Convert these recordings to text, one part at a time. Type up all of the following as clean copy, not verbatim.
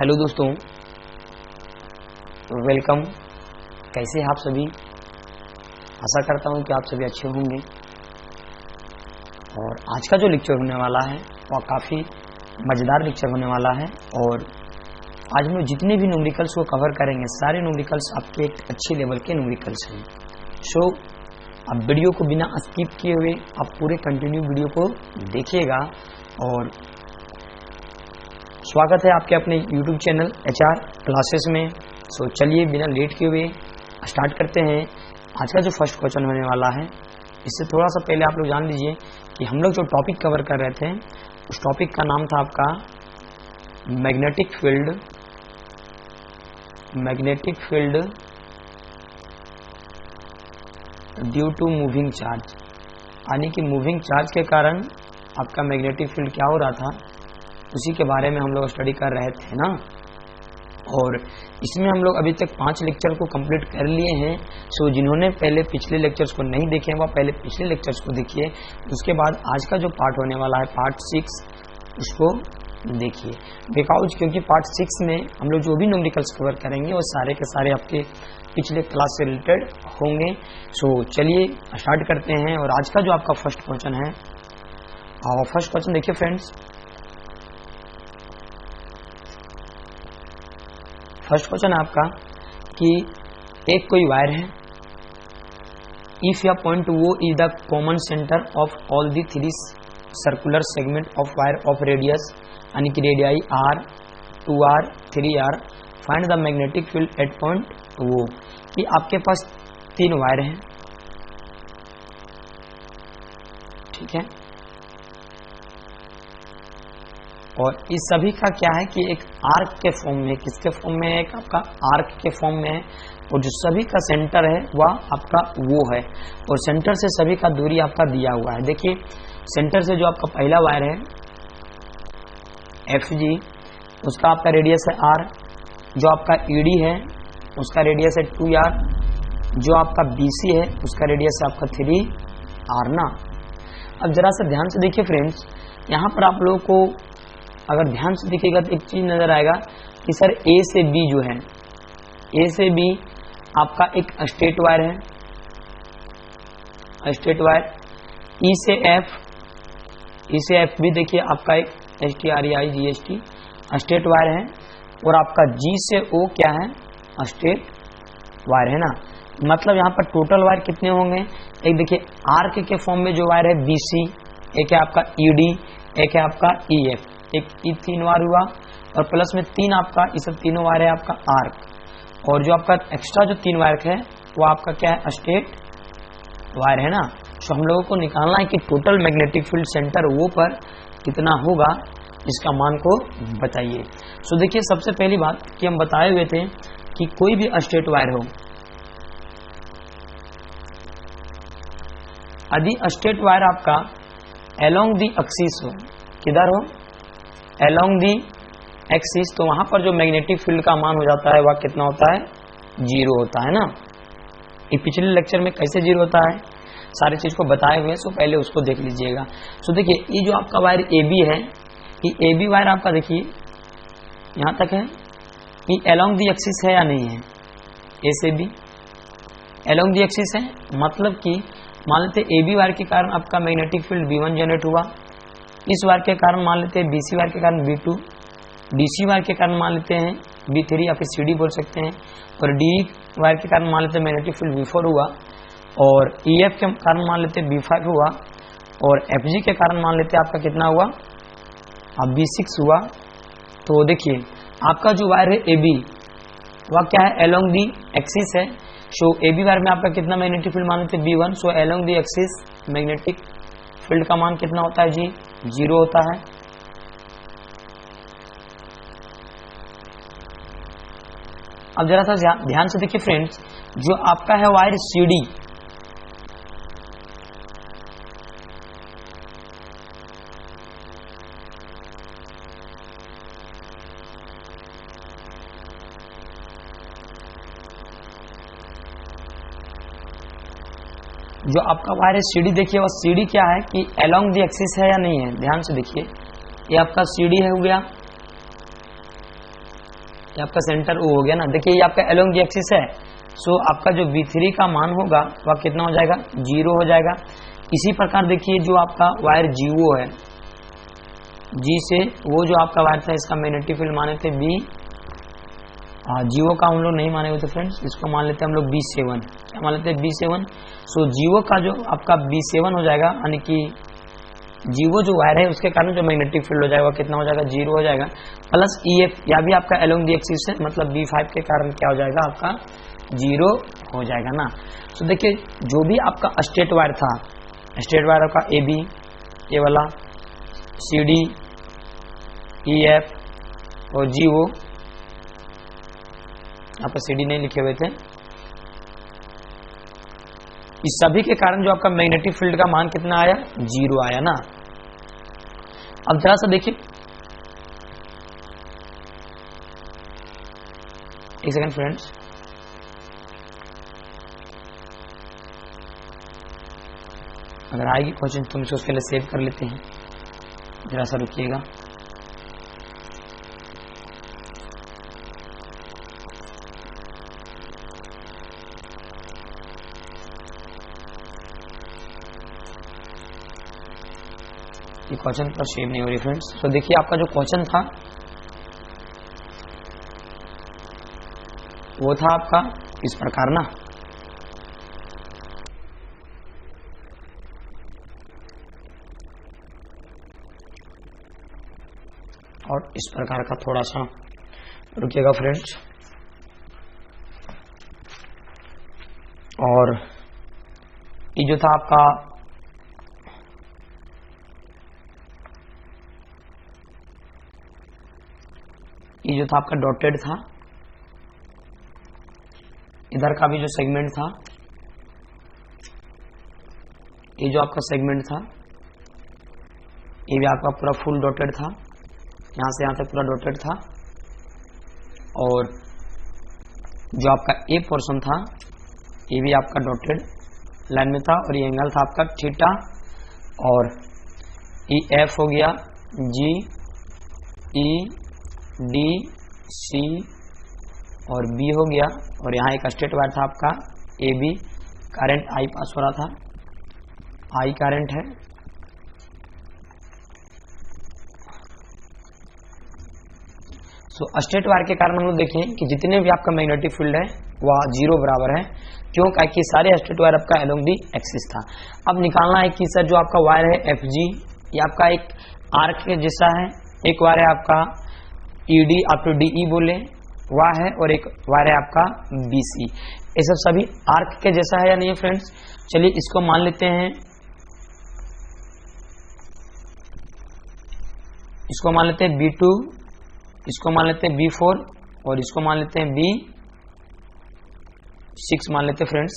Hello दोस्तों, welcome. कैसे हैं आप सभी? आशा करता हूं कि आप सभी अच्छे होंगे। और आज का जो लेक्चर होने वाला है वह काफ़ी मज़ेदार लेक्चर होने वाला है। और आज हम जितने भी न्यूमेरिकल्स को कवर करेंगे, सारे न्यूमेरिकल्स आपके एक अच्छे लेवल के न्यूमेरिकल्स हैं। सो आप वीडियो को बिना स्किप किए हुए आप पूरे कंटिन्यू वीडियो को देखिएगा। और स्वागत है आपके अपने YouTube चैनल HR क्लासेस में। सो चलिए बिना लेट किए हुए स्टार्ट करते हैं। आज का जो फर्स्ट क्वेश्चन होने वाला है, इससे थोड़ा सा पहले आप लोग जान लीजिए कि हम लोग जो टॉपिक कवर कर रहे थे उस टॉपिक का नाम था आपका magnetic field due to moving charge. यानी कि मूविंग चार्ज के कारण आपका मैग्नेटिक फील्ड क्या हो रहा था, उसी के बारे में हम लोग स्टडी कर रहे थे ना। और इसमें हम लोग अभी तक 5 लेक्चर को कंप्लीट कर लिए हैं। सो जिन्होंने पहले पिछले लेक्चर्स को नहीं देखे वह पहले पिछले लेक्चर्स को देखिए। उसके बाद आज का जो पार्ट होने वाला है पार्ट 6, उसको देखिए। बिकॉज क्योंकि पार्ट 6 में हम लोग जो भी न्यूमेरिकल्स कवर करेंगे वो सारे के सारे आपके पिछले क्लास से रिलेटेड होंगे। सो चलिए स्टार्ट करते हैं। और आज का जो आपका फर्स्ट क्वेश्चन है, फर्स्ट क्वेश्चन देखिए फ्रेंड्स। फर्स्ट क्वेश्चन आपका कि एक कोई वायर है, इफ या पॉइंट वो is the common centre of all the 3 circular segment of wire of radius, यानी कि radii R, 2R, 3R, find the magnetic field at point वो। कि आपके पास 3 वायर हैं, ठीक है, और इस सभी का क्या है कि एक आर्क के फॉर्म में, किसके फॉर्म में है, एक आपका आर्क के फॉर्म में है। और जो सभी का सेंटर है वह आपका वो है, और सेंटर से सभी का दूरी आपका दिया हुआ है। देखिए सेंटर से जो आपका पहला वायर है FG, उसका आपका रेडियस है R। जो आपका ED है उसका रेडियस है 2R। जो आपका BC है उसका रेडियस है आपका 3R ना। अब जरा सा ध्यान से देखिए फ्रेंड्स, यहाँ पर आप लोगों को अगर ध्यान से देखिएगा तो एक चीज नजर आएगा कि सर A से B जो है, A से B आपका एक स्ट्रेट वायर है, स्ट्रेट वायर। E से F भी देखिए आपका एक STREIGST स्ट्रेट वायर है। और आपका G से O क्या है, स्ट्रेट वायर है ना। मतलब यहाँ पर टोटल वायर कितने होंगे, एक देखिए आर्क के फॉर्म में जो वायर है BC, एक है आपका ED, एक है आपका EF, एक 3 वायर हुआ। और प्लस में 3 आपका, ये सब तीनों वायर है आपका आर्क। और जो आपका एक्स्ट्रा जो 3 वायर है वो आपका क्या है, स्ट्रेट वायर है ना। तो हम लोगों को निकालना है कि टोटल मैग्नेटिक फील्ड सेंटर वो पर कितना होगा, इसका मान को बताइए। सो देखिए सबसे पहली बात कि हम बताए हुए थे कि कोई भी स्ट्रेट वायर हो, यदि स्ट्रेट वायर आपका अलोंग दी एक्सिस हो, किधर हो, अलोंग दी एक्सिस, तो वहां पर जो मैग्नेटिक फील्ड का मान हो जाता है वह कितना होता है, 0 होता है ना। ये पिछले लेक्चर में कैसे 0 होता है सारी चीज को बताए हुए, सो पहले उसको देख लीजिएगा। सो देखिए ये जो आपका वायर AB है, ये AB वायर आपका देखिए यहां तक है, ये अलोंग दी एक्सिस है या नहीं है, A से B अलोंग दी एक्सिस है। मतलब कि मान लेते AB वायर के कारण आपका मैग्नेटिक फील्ड B1 जनरेट हुआ, इस वायर के कारण मान लेते हैं BC वायर के कारण B2, DC वायर के कारण मान लेते हैं B3 या फिर CD बोल सकते हैं, और DE वायर के कारण मान लेते हैं मैग्नेटिक फील्ड B4 हुआ, और EF के कारण मान लेते हैं B5 हुआ, और FG के कारण मान लेते हैं आपका कितना हुआ, अब B6 हुआ। तो देखिए आपका जो वायर है AB वह क्या है, अलोंग दी एक्सिस है। सो AB वायर में आपका कितना मैग्नेटिक फील्ड मान लेते हैं B1। So along the axis magnetic field का मान कितना होता है जी, 0 होता है। अब जरा सा ध्यान से देखिए फ्रेंड्स, जो आपका है वायर CD, जो आपका वायर है CD देखिए, वह CD क्या है कि अलोंग दी एक्सिस है या नहीं है। ध्यान से देखिए, ये आपका CD है हो गया, ये आपका सेंटर O हो गया ना। देखिए ये आपका अलोंग दी एक्सिस है, सो आपका जो V3 का मान होगा वह कितना हो जाएगा, 0 हो जाएगा। इसी प्रकार देखिए जो आपका वायर GO है, G से वो जो आपका वायर था इसका मैग्नेटिक फील्ड माने थे B, GO का हम लोग नहीं माने हुए थे फ्रेंड्स, इसको मान लेते हैं हम लोग B7। क्या मान लेते हैं, B7। सो GO का जो आपका B7 हो जाएगा, यानी कि GO जो वायर है उसके कारण जो मैग्नेटिक फील्ड हो जाएगा कितना हो जाएगा, 0 हो जाएगा। प्लस EF या भी आपका अलोंग दी एक्सिस है, मतलब B5 के कारण क्या हो जाएगा, आपका 0 हो जाएगा ना। तो देखिए जो भी आपका स्ट्रेट वायर था, स्ट्रेट वायर का AB ये वाला, CD, EF और GO, आपका CD नहीं लिखे हुए थे, इस सभी के कारण जो आपका मैग्नेटिक फील्ड का मान कितना आया, 0 आया ना। अब जरा सा देखिए, एक सेकंड फ्रेंड्स, अगर आएगी क्वेश्चन तो हम उसके लिए सेव कर लेते हैं, जरा सा रुकिएगा। ये क्वेश्चन पर सेव नहीं हो रही फ्रेंड्स। तो देखिए आपका जो क्वेश्चन था वो था आपका इस प्रकार ना, और इस प्रकार का, थोड़ा सा रुकिएगा फ्रेंड्स। और ये जो था आपका डॉटेड था, इधर का भी जो सेगमेंट था, ये जो आपका सेगमेंट था ये भी आपका पूरा फुल डॉटेड था, यहां से यहां तक पूरा डॉटेड था। और जो आपका ए पोर्शन था ये भी आपका डॉटेड लाइन में था, और ये एंगल था आपका थीटा। और ई एफ हो गया, जी, ई, डी, सी और बी हो गया। और यहाँ एक स्ट्रेट वायर था आपका ए बी, करंट आई पास हो रहा था, आई करंट है। सो स्ट्रेट वायर के कारण हम लोग देखें कि जितने भी आपका मैग्नेटिक फील्ड है वह 0 बराबर है। क्यों, कि सारे स्ट्रेट वायर आपका अलोंग दी एक्सिस था। अब निकालना है कि सर जो आपका वायर है एफ जी, ये आपका एक आर्क के जैसा है, एक वायर है आपका ईडी, आप तो डीई बोले वह है, और एक वायर है आपका बीसी। ये सब सभी आर्क के जैसा है या नहीं फ्रेंड्स। चलिए इसको मान लेते हैं, इसको मान लेते हैं B2, इसको मान लेते हैं B4 और इसको मान लेते हैं B6 मान लेते हैं फ्रेंड्स।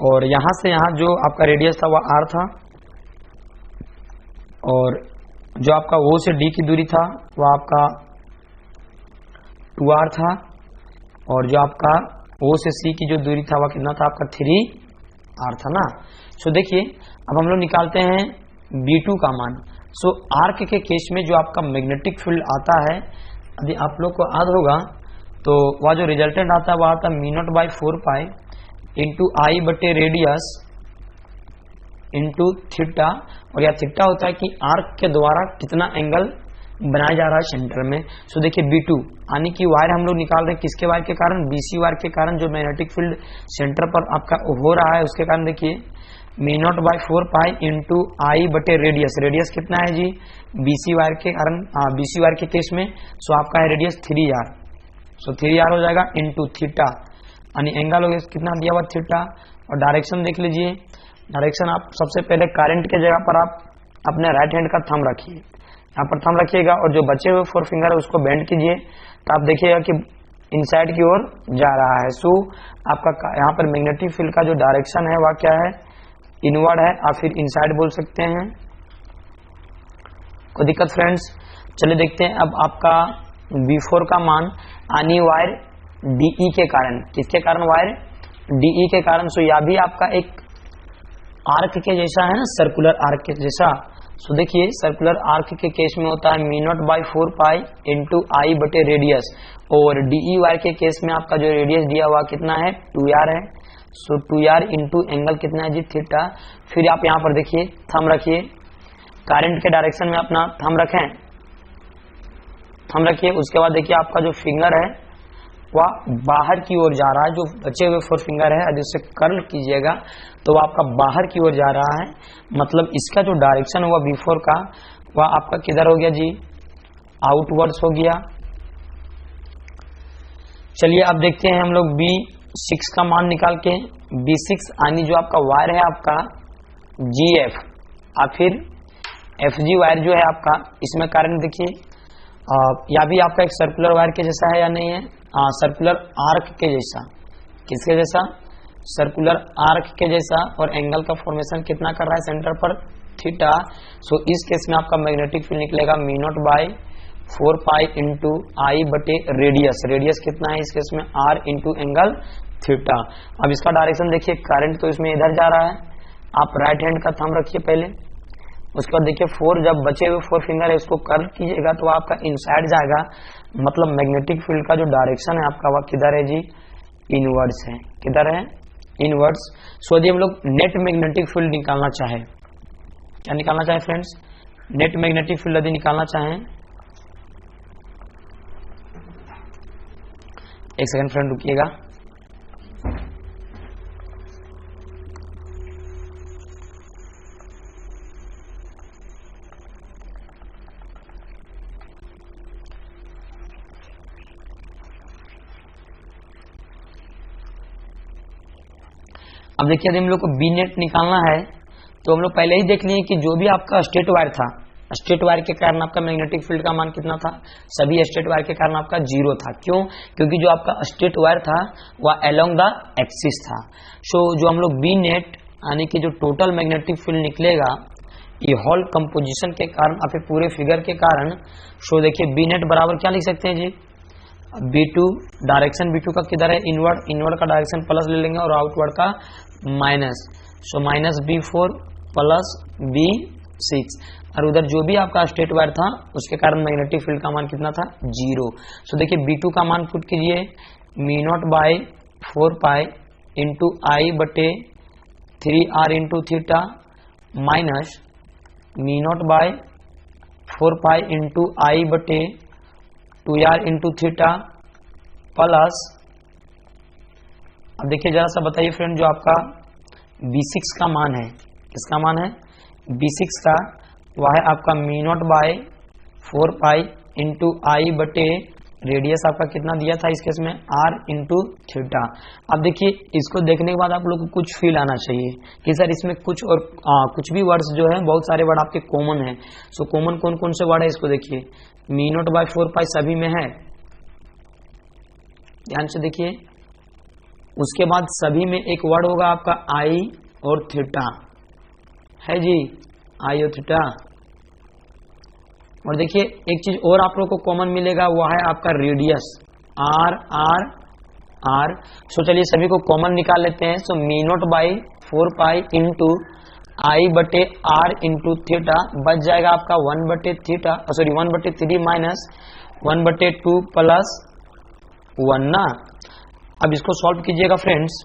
और यहां से यहां जो आपका रेडियस था वह R था, और जो आपका O से D की दूरी था वह आपका 2R था, और जो आपका O से C की जो दूरी था वह कितना था आपका 3R था ना। सो देखिए अब हम लोग निकालते हैं B2 का मान। सो आर्क के केस में जो आपका मैग्नेटिक फील्ड आता है, यदि आप लोग को याद होगा तो वह जो रिजल्टेंट आता है वह आता है μ0/4π इंटू आई बटे रेडियस इंटू थीटा। और यह थीटा होता है कि आर्क के द्वारा कितना एंगल बनाया जा रहा है सेंटर में। सो देखिए B2 यानी कि वायर हम लोग निकाल रहे हैं किसके वायर के कारण, BC वायर के कारण, जो मैग्नेटिक फील्ड सेंटर पर आपका हो रहा है उसके कारण। देखिए μ0/4π इंटू आई बटे रेडियस, रेडियस कितना है जी BC वायर के कारण, BC वायर के केस में सो आपका है रेडियस 3R। सो 3R हो जाएगा इंटू थीटा, यानी एंगल हो गया कितना दिया हुआ थीटा। और डायरेक्शन देख लीजिए, डायरेक्शन आप सबसे पहले करंट के जगह पर आप अपने राइट हैंड का थंब रखिए, यहाँ पर थंब रखिएगा, और जो बचे हुए 4 फिंगर है उसको बेंड कीजिए, तो आप देखिएगा कि इनसाइड की ओर जा रहा है। सो आपका यहाँ पर मैग्नेटिक फील्ड का जो डायरेक्शन है वह क्या है, इनवर्ड है, आप फिर इनसाइड बोल सकते हैं। कोई दिक्कत फ्रेंड्स। चलिए देखते हैं अब आपका B4 का मान आनी वायर DE के कारण, किसके कारण, वायर DE के कारण। सो यह भी आपका एक आर्क के जैसा है ना, सर्कुलर आर्क के जैसा। सो देखिए सर्कुलर आर्क के केस में होता है mu naught by 4 pi into I बटे रेडियस, और डीई वाई के केस में आपका जो रेडियस दिया हुआ कितना है 2r है। सो 2r इंटू एंगल कितना है जी थीटा। फिर आप यहाँ पर देखिए थंब रखिए, करंट के डायरेक्शन में अपना थंब रखें, थंब रखिए। उसके बाद देखिए आपका जो फिंगर है वह बाहर की ओर जा रहा है, जो बचे हुए 4 फिंगर है यदि उसे कर्ल कीजिएगा तो वह आपका बाहर की ओर जा रहा है, मतलब इसका जो डायरेक्शन हुआ बिफोर का वह आपका किधर हो गया जी, आउटवर्ड्स हो गया। चलिए अब देखते हैं हम लोग B6 का मान निकाल के। B6 यानी जो आपका वायर है आपका GF और फिर FG वायर जो है आपका, इसमें करंट देखिए या भी आपका एक सर्कुलर वायर के जैसा है या नहीं है, सर्कुलर आर्क के जैसा। किसके जैसा, सर्कुलर आर्क के जैसा, और एंगल का फॉर्मेशन कितना कर रहा है सेंटर पर थीटा। सो इस केस में आपका मैग्नेटिक फील्ड निकलेगा mu naught by 4 pi into I बटे रेडियस, रेडियस कितना है इस केस में r इंटू एंगल थीटा। अब इसका डायरेक्शन देखिए, करंट तो इसमें इधर जा रहा है, आप राइट हैंड का थंब रखिए पहले। उसके बाद देखिए 4 जब बचे हुए 4 फिंगर है उसको कर्ल कीजिएगा तो आपका इनसाइड जाएगा, मतलब मैग्नेटिक फील्ड का जो डायरेक्शन है आपका वह किधर है जी, इनवर्ड्स है। किधर है, इनवर्ड्स। सो यदि हम लोग नेट मैग्नेटिक फील्ड निकालना चाहे, क्या निकालना चाहे फ्रेंड्स, नेट मैग्नेटिक फील्ड यदि निकालना चाहें, एक सेकंड फ्रेंड रुकिएगा। अब देखिए यदि हम लोग को बी नेट निकालना है तो हम लोग पहले ही देख लिए कि जो भी आपका स्ट्रेट वायर था, स्ट्रेट वायर के कारण आपका मैग्नेटिक फील्ड का मान कितना था, सभी स्ट्रेट वायर के कारण आपका 0 था। क्यों, क्योंकि जो आपका स्ट्रेट वायर था वह अलोंग द एक्सिस था। सो जो हम लोग बी नेट यानी कि जो टोटल मैग्नेटिक फील्ड निकलेगा ये हॉल कंपोजिशन के कारण और फिर पूरे फिगर के कारण, सो देखिए बी नेट बराबर क्या लिख सकते हैं जी, B2, डायरेक्शन B2 का किधर है, इनवर्ड, इनवर्ड का डायरेक्शन प्लस ले लेंगे और आउटवर्ड का minus. So minus B4 plus B6, और उधर जो भी आपका स्ट्रेट वायर था उसके कारण मैग्नेटिक फील्ड का मान कितना था, 0। सो देखिए B2 का मान पुट कीजिए, mu naught by 4 pi into I बटे 3r into theta minus mu naught by 4 pi into I बटे 2r इंटू थीटा प्लस, अब देखिए जरा सा बताइए फ्रेंड, जो आपका B6 का मान है, किसका मान है, B6 का, वह है आपका mu naught by 4 pi into I बटे रेडियस आपका कितना दिया था इस केस में r इंटू थीटा। अब देखिए इसको देखने के बाद आप लोग को कुछ फील आना चाहिए कि सर इसमें कुछ और कुछ भी वर्ड्स जो है, बहुत सारे वर्ड आपके कॉमन है। सो कॉमन कौन कौन से वर्ड है इसको देखिए, मी नॉट बाय 4 पाई सभी में है, ध्यान से देखिए। उसके बाद सभी में एक वर्ड होगा आपका आई और थीटा, है जी, आई और थीटा। और देखिए एक चीज और आप लोग को कॉमन मिलेगा, वह है आपका radius, R R R. So चलिए सभी को कॉमन निकाल लेते हैं। So mu naught by 4 pi into I बटे आर इंटू थीटा बच जाएगा आपका 1 बटे थीटा, सॉरी 1 बटे 3 माइनस 1 बटे 2 प्लस 1 ना। अब इसको सॉल्व कीजिएगा फ्रेंड्स,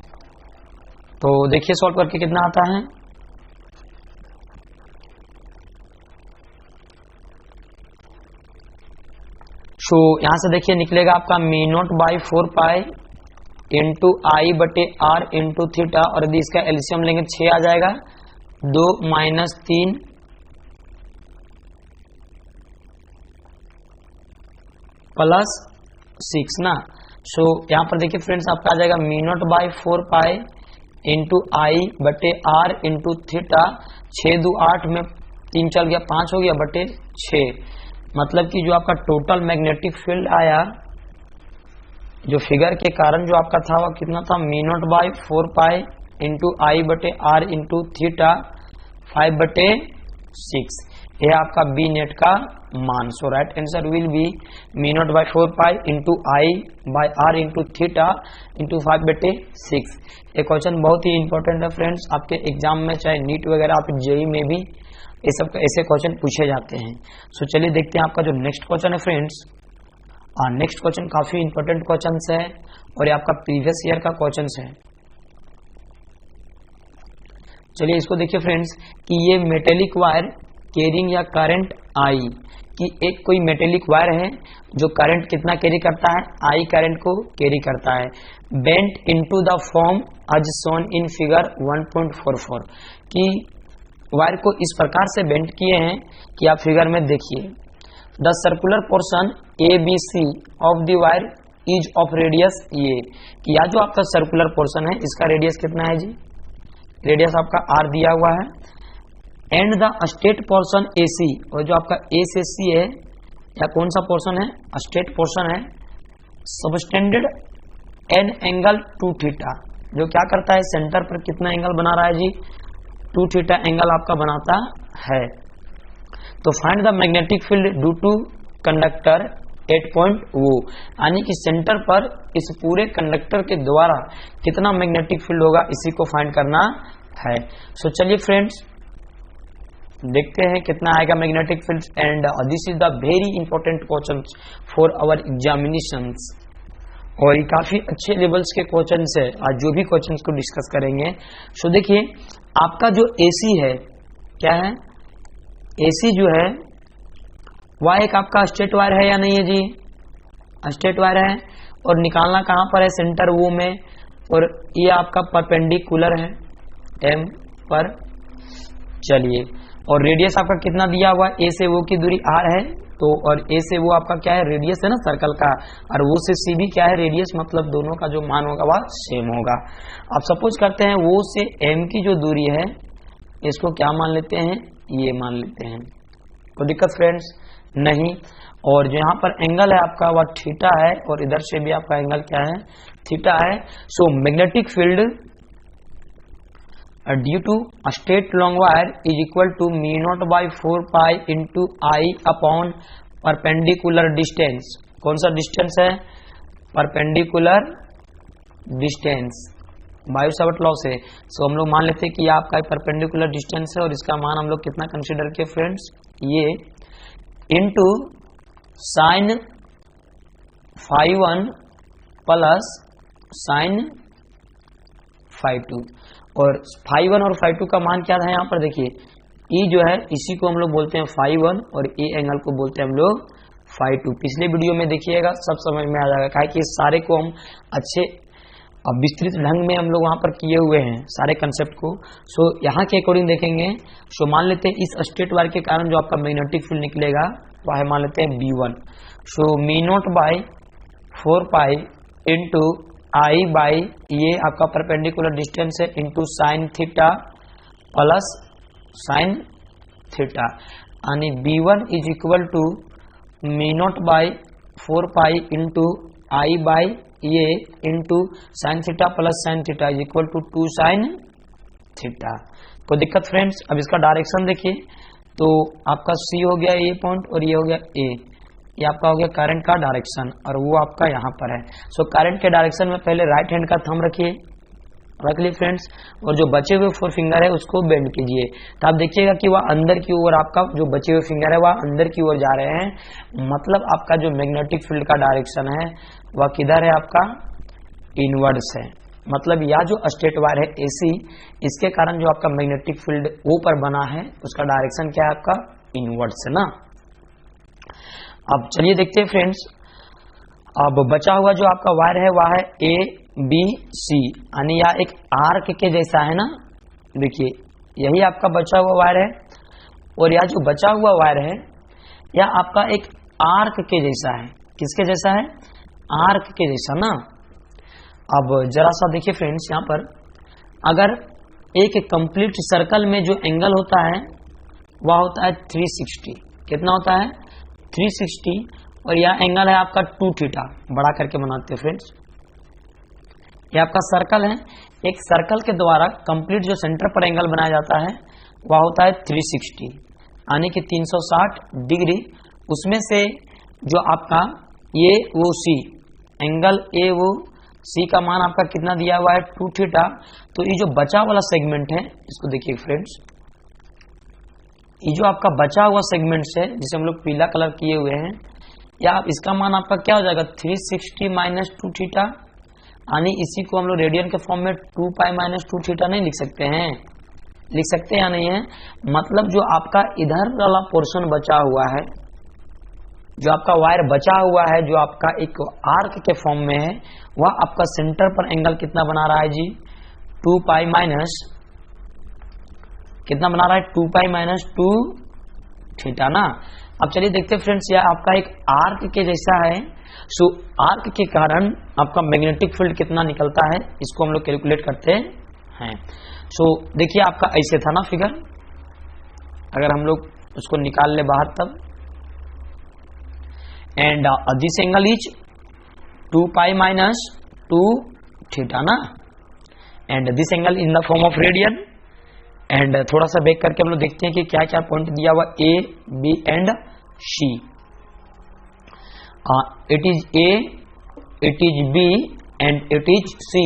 तो देखिए सॉल्व करके कितना आता है, सो यहां से देखिए निकलेगा आपका mu naught by 4 pi into I बटे आर इंटू थीटा, और यदि इसका एलसीएम लेंगे 6 आ जाएगा, 2 माइनस 3 प्लस 6 ना। सो यहां पर देखिए फ्रेंड्स आपका आ जाएगा mu naught by 4 pi into I बटे आर इंटू थीटा, 6 2 8 में 3 चल गया 5 हो गया बटे 6, मतलब कि जो आपका टोटल मैग्नेटिक फील्ड आया जो फिगर के कारण जो आपका था वह कितना था, mu naught by 4 pi into I बटे आर इंटू थीटा 5 बटे 6। यह आपका बी नेट का मान। So right answer will be mu naught by 4 pi into I by R into theta into 5 बटे 6। ये क्वेश्चन बहुत ही इंपॉर्टेंट है फ्रेंड्स, आपके एग्जाम में चाहे नीट वगैरह आप जेई में भी ये सब ऐसे क्वेश्चन पूछे जाते हैं। सो चलिए देखते हैं आपका जो नेक्स्ट क्वेश्चन है फ्रेंड्स। नेक्स्ट क्वेश्चन काफी इंपॉर्टेंट क्वेश्चन है और ये आपका प्रीवियस ईयर का क्वेश्चन है। चलिए इसको देखिए फ्रेंड्स कि ये मेटेलिक वायर कैरिंग या करंट आई, कि एक कोई मेटेलिक वायर है जो करंट कितना कैरी करता है, आई करंट को कैरी करता है, bent into the form as shown in figure 1.44, कि वायर को इस प्रकार से बेंट किए हैं कि आप फिगर में देखिए। The circular portion A B C of the wire is of radius ये, कि या जो आपका सर्कुलर पोर्शन है इसका रेडियस कितना है जी, रेडियस आपका आर दिया हुआ है, एंड द स्टेट पोर्शन ए सी, और जो आपका ए से सी है या कौन सा पोर्शन है, स्टेट पोर्शन है, सबस्टेंडेड एन एंगल 2 थीटा, जो क्या करता है सेंटर पर कितना एंगल बना रहा है जी, 2 थीटा एंगल आपका बनाता है। तो find the magnetic field due to conductor at point वो, यानी कि सेंटर पर इस पूरे कंडक्टर के द्वारा कितना मैग्नेटिक फील्ड होगा इसी को फाइंड करना है। सो चलिए फ्रेंड्स देखते हैं कितना आएगा magnetic field, and this is the very important question for our examinations, और ये काफी अच्छे लेवल्स के क्वेश्चन है। आज जो भी क्वेश्चन को डिस्कस करेंगे, सो देखिए आपका जो एसी है क्या है, एसी जो है वह एक आपका स्टेट वायर है या नहीं है जी, स्टेट वायर है, और निकालना कहां पर है, सेंटर वो में, और ये आपका परपेंडिकुलर है एम पर। चलिए और रेडियस आपका कितना दिया हुआ, ए से वो की दूरी आर है, तो और ए से वो आपका क्या है रेडियस है ना सर्कल का, और वो से सी भी क्या है रेडियस, मतलब दोनों का जो मान होगा वह सेम होगा। अब सपोज करते हैं वो से एम की जो दूरी है इसको क्या मान लेते हैं, ये मान लेते हैं, कोई दिक्कत फ्रेंड्स नहीं। और जो यहाँ पर एंगल है आपका वह थीटा है, और इधर से भी आपका एंगल क्या है, थीटा है। So magnetic field due to straight long wire is equal to mu naught by 4 pi into I upon perpendicular distance. कौन सा डिस्टेंस है, perpendicular distance, Biot Savart law से। सो हम लोग मान लेते हैं कि यह आपका परपेंडिकुलर डिस्टेंस है, और इसका मान हम लोग कितना कंसीडर किए फ्रेंड्स, ये into sign five 1 plus sign five 2, और फाइव 1 और फाइव 2 का मान क्या था यहाँ पर देखिए, ई जो है इसी को हम लोग बोलते हैं फाइव 1 और ए एंगल को बोलते हैं हम लोग फाइव 2। पिछले वीडियो में देखिएगा सब समझ में आ जाएगा, क्या कि सारे को हम अच्छे विस्तृत ढंग में हम लोग वहां पर किए हुए हैं सारे कंसेप्ट को। सो यहाँ के अकॉर्डिंग देखेंगे, सो मान लेते हैं इस स्टेट वायर के कारण जो आपका मैग्नेटिक फील्ड निकलेगा वह है मान लेते हैं B1। So mu naught by 4 pi into I by ये आपका परपेंडिकुलर डिस्टेंस है into sine theta plus sine theta, यानी B1 is equal to mu naught by 4 pi into I by ये into sine theta plus sine theta is equal to 2 sine theta. कोई दिक्कत friends. अब इसका direction देखिए, तो आपका सी हो गया ए पॉइंट और ये हो गया ए, ये आपका हो गया करंट का डायरेक्शन, और वो आपका यहाँ पर है। सो करंट के डायरेक्शन में पहले राइट हैंड का थंब रखिए, रख ली फ्रेंड्स, और जो बचे हुए 4 फिंगर है उसको बेंड कीजिए, तो आप देखिएगा कि वह अंदर की ओर, आपका जो बचे हुए फिंगर है वह अंदर की ओर जा रहे हैं, मतलब आपका जो मैग्नेटिक फील्ड का डायरेक्शन है वह किधर है, आपका इनवर्ड्स है। मतलब यह जो स्टेट वायर है एसी, इसके कारण जो आपका मैग्नेटिक फील्ड ओ पर बना है उसका डायरेक्शन क्या है, आपका इनवर्ड्स है ना। अब चलिए देखते हैं फ्रेंड्स, अब बचा हुआ जो आपका वायर है वह है ए बी सी, यानी यह एक आर्क के जैसा है ना, देखिए यही आपका बचा हुआ वायर है, और यह जो बचा हुआ वायर है यह आपका एक आर्क के जैसा है। किसके जैसा है, आर्क के जैसा ना। अब जरा सा देखिए फ्रेंड्स, यहाँ पर अगर एक कंप्लीट सर्कल में जो एंगल होता है वह होता है 360, कितना होता है 360, और यह एंगल है आपका 2 थीटा, बड़ा करके बनाते हैं फ्रेंड्स। यह आपका सर्कल है, एक सर्कल के द्वारा कंप्लीट जो सेंटर पर एंगल बनाया जाता है वह होता है 360, यानी कि 360 डिग्री। उसमें से जो आपका ये वो सी एंगल ए वो सी का मान आपका कितना दिया हुआ है 2 थीटा, तो ये जो बचा वाला सेगमेंट है इसको देखिए फ्रेंड्स, ये जो आपका बचा हुआ सेगमेंट्स है जिसे हम लोग पीला कलर किए हुए हैं, या आप इसका मान आपका क्या हो जाएगा 360 माइनस 2 थीटा, यानी इसी को हम लोग रेडियन के फॉर्म में 2 पाई माइनस 2 थीटा नहीं लिख सकते हैं? लिख सकते हैं या नहीं है? मतलब जो आपका इधर वाला पोर्शन बचा हुआ है, जो आपका वायर बचा हुआ है, जो आपका एक आर्क के फॉर्म में है, वह आपका सेंटर पर एंगल कितना बना रहा है जी? 2 पाई माइनस कितना बना रहा है? 2 पाई माइनस 2 थीटा ना। अब चलिए देखते हैं फ्रेंड्स, यह आपका एक आर्क के जैसा है। सो आर्क के कारण आपका मैग्नेटिक फील्ड कितना निकलता है, इसको हम लोग कैलकुलेट करते हैं। सो देखिए आपका ऐसे था ना फिगर, अगर हम लोग उसको निकाल ले बाहर तब, and this angle is 2 pi minus 2 theta ना, and this angle in the form of radian. And थोड़ा सा बैक करके हम लोग देखते हैं कि क्या क्या पॉइंट दिया हुआ, A B and C. It is A, it is B and it is C,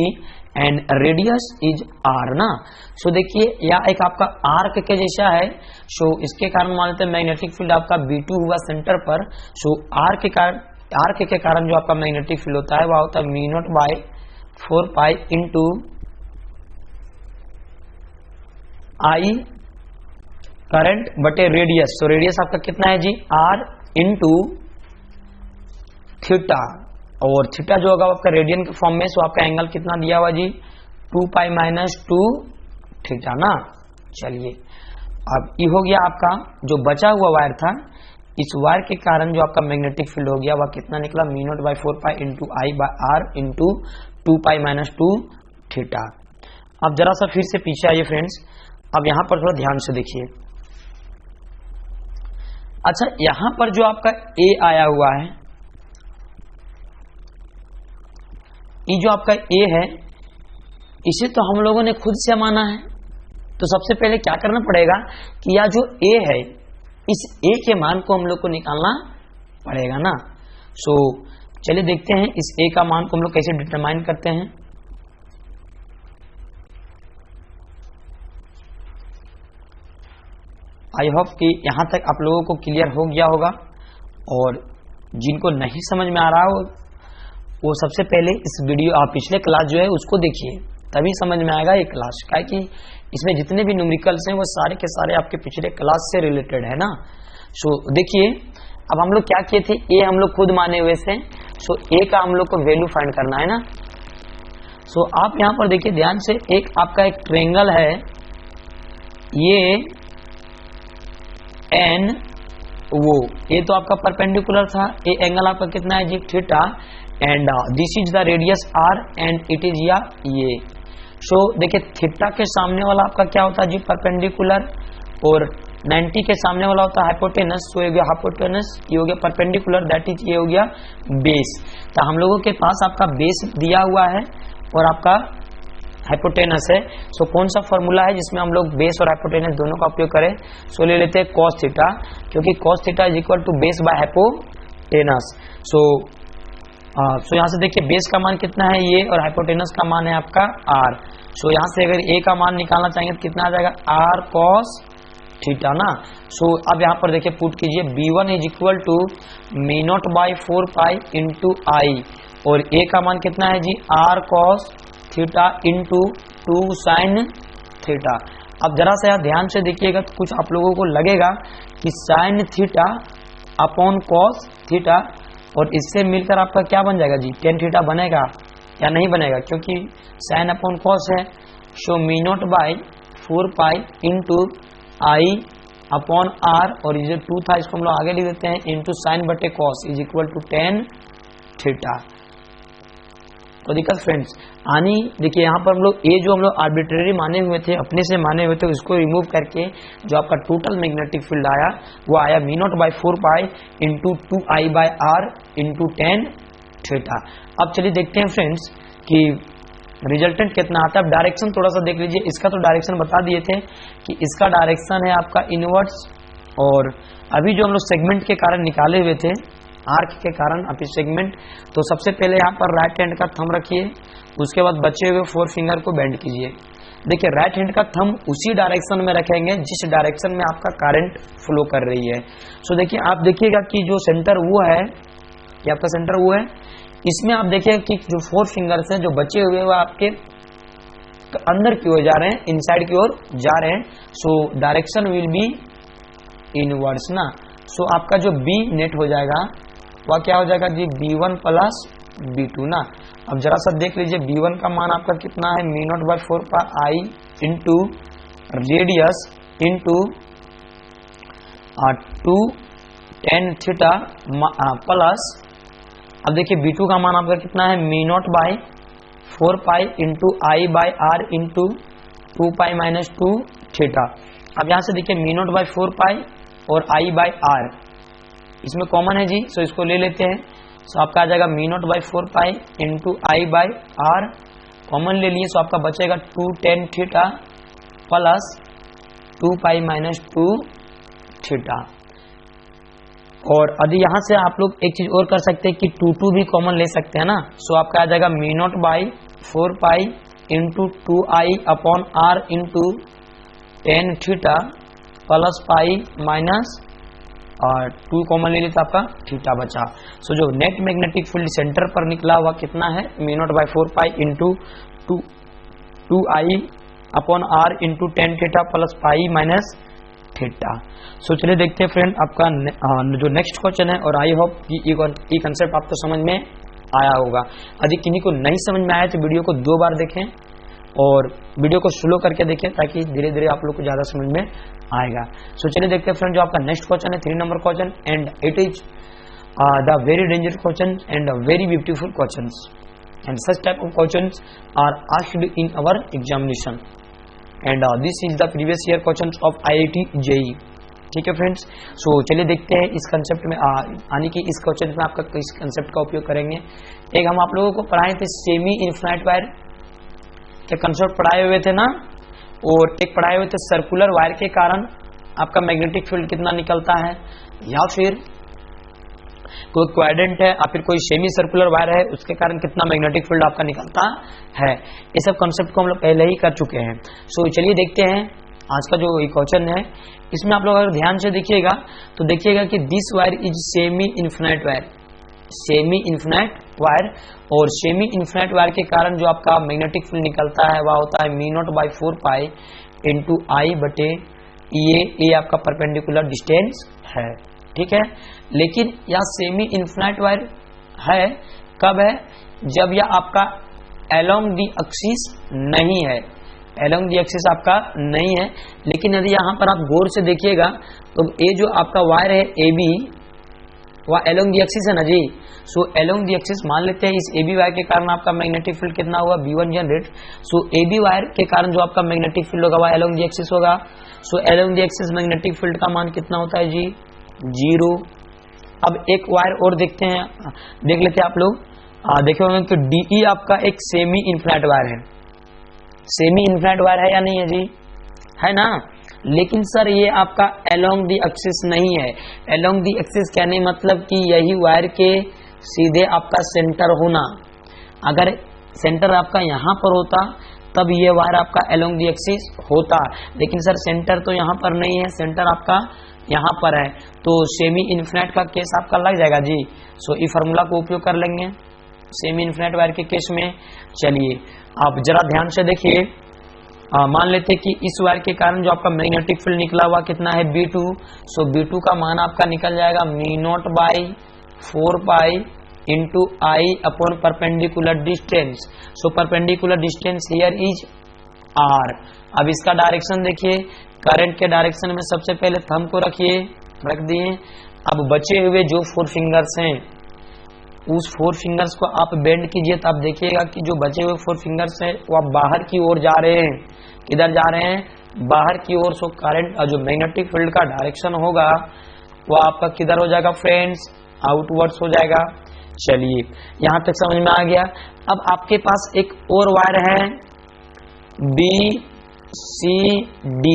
and radius is R ना। सो देखिए यह एक आपका आर्क के जैसा है। सो इसके कारण मान लेते हैं मैग्नेटिक फील्ड आपका B2 हुआ सेंटर पर। सो आर्क के कारण जो आपका मैग्नेटिक फील्ड होता है वह होता है μ0 by 4 pi into I current बटे रेडियस। तो रेडियस आपका कितना है जी? R इंटू थीटा, और थीटा जो होगा आपका रेडियन के फॉर्म में। सो आपका एंगल कितना दिया हुआ जी? 2 पाई माइनस 2 थीटा ना। चलिए अब ये हो गया आपका जो बचा हुआ वायर था, इस वायर के कारण जो आपका मैग्नेटिक फील्ड हो गया वह कितना निकला? μ0 by 4 pi into I by R into 2 pi minus 2 theta. अब जरा सा फिर से पीछे आइए फ्रेंड्स, अब यहां पर थोड़ा ध्यान से देखिए। अच्छा यहां पर जो आपका ए आया हुआ है, ये जो आपका ए है, इसे तो हम लोगों ने खुद से माना है। तो सबसे पहले क्या करना पड़ेगा कि यह जो ए है, इस ए के मान को हम लोग को निकालना पड़ेगा ना। सो चलिए देखते हैं इस ए का मान को हम लोग कैसे डिटरमाइन करते हैं। आई होप कि यहां तक आप लोगों को क्लियर हो गया होगा, और जिनको नहीं समझ में आ रहा हो वो सबसे पहले इस वीडियो पिछले क्लास जो है उसको देखिए, तभी समझ में आएगा ये क्लास। क्या कि इसमें जितने भी न्यूमेरिकल्स हैं वो सारे के सारे आपके पिछले क्लास से रिलेटेड है ना। सो देखिए अब हम लोग क्या किए थे, ए हम लोग खुद माने हुए से। सो ए का हम लोग को वैल्यू फाइंड करना है ना। सो आप यहां पर देखिए ध्यान से, एक आपका एक ट्रायंगल है, ये एन वो ये तो आपका परपेंडिकुलर था, ये एंगल आपका कितना है जी? Theta, and this is the radius R and it is या ये। सो देखिए थीटा के सामने वाला आपका क्या होता है जी? परपेंडिकुलर, और 90 के सामने वाला होता है हाइपोटेनस। सो ये हो गया हाइपोटेनस, ये हो गया परपेंडिकुलर, दैट इज ये हो गया बेस। तो हम लोगों के पास आपका बेस दिया हुआ है और आपका हाइपोटेनस है। सो कौन सा फॉर्मूला है जिसमें हम लोग बेस और हाइपोटेनस दोनों का उपयोग करें? सो ले लेते हैं cos थीटा, क्योंकि cos theta is equal to base by hypotenuse. So यहाँ से देखिए बेस का मान कितना है ये, और हाइपोटेनस का मान है आपका r। सो यहाँ से अगर a का मान निकालना चाहेंगे तो कितना आ जाएगा? r cos थीटा ना। सो अब यहाँ पर देखिए पुट कीजिए, b1 is equal to μ0 by 4 pi into I, और a का मान कितना है जी? r cos theta into 2 sine theta. अब जरा सा ध्यान से देखिएगा तो कुछ आप लोगों को लगेगा कि sine theta upon cos theta, और इससे मिलकर आपका क्या बन जाएगा जी? टेन थीटा बनेगा या नहीं बनेगा? क्योंकि साइन अपॉन कॉस है। So μ0 by 4 pi into I upon R, और ये जो 2 था इसको हम लोग आगे लिख देते हैं, इंटू साइन बटे cos is equal to tan theta. तो दिक्कत फ्रेंड्स आनी देखिए यहाँ पर हम लोग ए जो हम लोग आर्बिट्रेरी माने हुए थे, अपने से माने हुए थे, उसको रिमूव करके जो आपका टोटल मैग्नेटिक फील्ड आया वो आया μ0 by 4 pi into 2 I by R into 10 theta. अब चलिए देखते हैं फ्रेंड्स कि रिजल्टेंट कितना आता है। अब डायरेक्शन थोड़ा सा देख लीजिए, इसका तो डायरेक्शन बता दिए थे कि इसका डायरेक्शन है आपका इनवर्ड्स, और अभी जो हम लोग सेगमेंट के कारण निकाले हुए थे, आर्क के कारण अभी सेगमेंट, तो सबसे पहले यहाँ पर राइट हैंड का थंब रखिए, उसके बाद बचे हुए 4 फिंगर को बेंड कीजिए। देखिए राइट हैंड का थंब उसी डायरेक्शन में रखेंगे जिस डायरेक्शन में आपका करंट फ्लो कर रही है। सो देखिए आप देखिएगा कि जो सेंटर वो है, ये आपका सेंटर वो है, इसमें आप देखिए कि जो 4 फिंगर्स हैं जो बचे हुए वो आपके अंदर की ओर जा रहे हैं, इनसाइड की ओर जा रहे हैं। So direction will be inwards ना। सो आपका जो बी नेट हो जाएगा वह क्या हो जाएगा जी, B1 प्लस B2 ना। अब जरा सा देख लीजिए B1 का मान आपका कितना है, μ0/4πi into radius into 2 tan theta plus, अब देखिए B2 का मान आपका कितना है, μ0/4π into I/r into 2π minus 2 theta. अब यहाँ से देखिए μ0/4π और I/r इसमें कॉमन है जी, सो इसको ले लेते हैं। सो आपका आ जाएगा μ0/4π इंटू I/r, कॉमन ले लिए, सो आपका बचेगा 2 tan theta plus 2π minus 2 theta. और यदि यहाँ से आप लोग एक चीज और कर सकते हैं कि 2 भी कॉमन ले सकते हैं ना। सो आपका आ जाएगा μ0/4π into 2I/r into tan theta plus pi minus और 2 कॉमन ले लेते आपका थीटा बचा। सो जो नेट मैग्नेटिक फील्ड सेंटर पर निकला हुआ कितना है, μ0/4π into 2I/r into tan theta plus pi minus theta. So चलिए देखते हैं फ्रेंड आपका जो नेक्स्ट क्वेश्चन है, और आई होप कि ये कंसेप्ट आपको समझ में आया होगा। यदि किन्हीं को नहीं समझ में आया तो वीडियो को 2 बार देखें और वीडियो को स्लो करके देखें ताकि धीरे धीरे आप लोग को ज्यादा समझ में आएगा। सो चलिए देखते हैं फ्रेंड जो आपका नेक्स्ट क्वेश्चन है 3 number question, and it is the very dangerous question and very beautiful questions, and such type of questions are asked in our examination, and this is the previous year questions of IIT JEE। ठीक है friends, सो चलिए देखते हैं इस concept में यानी कि इस क्वेश्चन में आपका किस कंसेप्ट का उपयोग करेंगे। एक हम आप लोगों को पढ़ाए थे सेमी इनफिनाइट वायर के कंसेप्ट पढ़ाए हुए थे ना, और एक पढ़ाए हुए थे सर्कुलर वायर के कारण आपका मैग्नेटिक फील्ड कितना निकलता है, या फिर कोई क्वाड्रेंट है या फिर कोई सेमी सर्कुलर वायर है उसके कारण कितना मैग्नेटिक फील्ड आपका निकलता है। ये सब कंसेप्ट को हम लोग पहले ही कर चुके हैं। सो चलिए देखते हैं आज का जो क्वेश्चन है, इसमें आप लोग अगर ध्यान से देखिएगा तो देखिएगा कि this wire is semi infinite wire, semi infinite wire, और सेमी इनफिनाइट वायर के कारण जो आपका मैग्नेटिक फील्ड निकलता है वह होता है μ0/4π इंटू I/ये आपका परपेंडिकुलर डिस्टेंस है। ठीक है, लेकिन यह सेमी इनफिनाइट वायर है कब है, जब यह आपका अलोंग दी एक्सिस नहीं है, अलोंग दी एक्सिस आपका नहीं है। लेकिन यदि यहाँ पर आप गौर से देखिएगा तो ये जो आपका वायर है AB वह अलोंग दी एक्सिस है ना जी। सो अलोंग दी एक्सिस मान लेते हैं इस AB वायर के कारण आपका मैग्नेटिक फील्ड कितना होगा, B1 जनरेट। सो AB वायर के कारण जो आपका मैग्नेटिक फील्ड होगा वह अलोंग दी एक्सिस होगा। So along the axis magnetic field का मान कितना होता है जी, 0। अब एक वायर और देखते हैं, देख लेते हैं आप लोग, देखे होंगे कि DE आपका एक सेमी इनफिनाइट वायर है, सेमी इनफिनाइट वायर है या नहीं है जी, है ना। लेकिन सर ये आपका अलोंग दी एक्सिस नहीं है। अलोंग दी एक्सिस कहने मतलब कि यही वायर के सीधे आपका सेंटर होना, अगर सेंटर आपका यहाँ पर होता तब ये वायर आपका अलोंग दी एक्सिस होता, लेकिन सर सेंटर तो यहाँ पर नहीं है, सेंटर आपका यहाँ पर है, तो सेमी इनफिनाइट का केस आपका लग जाएगा जी। सो इस फार्मूला को उपयोग कर लेंगे सेमी इनफिनाइट वायर के केस में। चलिए आप जरा ध्यान से देखिए, मान लेते हैं कि इस वायर के कारण जो आपका मैग्नेटिक फील्ड निकला हुआ कितना है, B2। सो B2 का मान आपका निकल जाएगा μ0/4π into I/, perpendicular distance. So perpendicular distance here is R। अब इसका डायरेक्शन देखिए, करंट के डायरेक्शन में सबसे पहले थंब को रखिए, रख दिए। अब बचे हुए जो 4 फिंगर्स हैं उस 4 फिंगर्स को आप बेंड कीजिए, तो आप देखिएगा कि जो बचे हुए 4 फिंगर्स हैं वो आप बाहर की ओर जा रहे हैं। किधर जा रहे हैं, बाहर की ओर। सो करंट जो मैग्नेटिक फील्ड का डायरेक्शन होगा वो आपका किधर हो जाएगा फ्रेंड्स, आउटवर्ड्स हो जाएगा। चलिए यहां तक समझ में आ गया। अब आपके पास एक और वायर है BCD,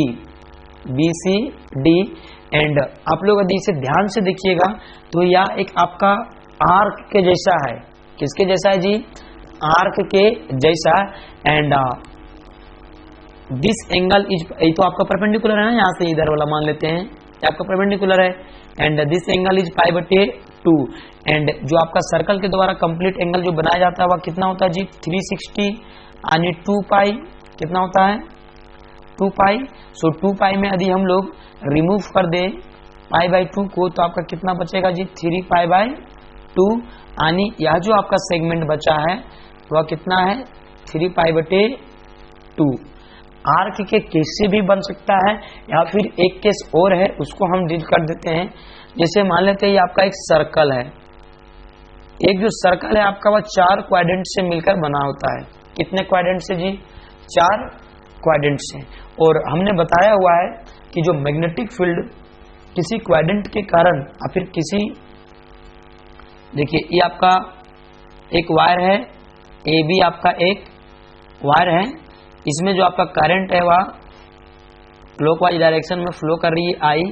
एंड आप लोग यदि इसे ध्यान से देखिएगा तो यह एक आपका आर्क के जैसा है। किसके जैसा है जी, आर्क के जैसा। एंड दिस एंगल इज, ये तो आपका परपेंडिकुलर है ना, यहाँ से इधर वाला मान लेते हैं ये आपका परपेंडिकुलर है, and this angle is pi बटे 2, एंड जो आपका सर्कल के द्वारा कंप्लीट एंगल जो बनाया जाता है वह कितना होता है जी 360 यानी 2 पाई, कितना होता है 2 पाई। सो 2 पाई में यदि हम लोग रिमूव कर दें पाई बाई 2 को तो आपका कितना बचेगा जी 3 पाई बाई 2, यानी यह जो आपका सेगमेंट बचा है वह कितना है 3 पाई बटे 2। आर्क के केस से भी बन सकता है या फिर एक केस और है उसको हम डील कर देते हैं। जैसे मान लेते हैं ये आपका एक सर्कल है, एक जो सर्कल है आपका वह 4 क्वाड्रेंट से मिलकर बना होता है। कितने क्वाड्रेंट से जी 4 क्वाड्रेंट से। और हमने बताया हुआ है कि जो मैग्नेटिक फील्ड किसी क्वाड्रेंट के कारण या फिर किसी, देखिए ये आपका एक वायर है, ए बी आपका एक वायर है, इसमें जो आपका करंट है वह क्लॉकवाइज डायरेक्शन में फ्लो कर रही है आई,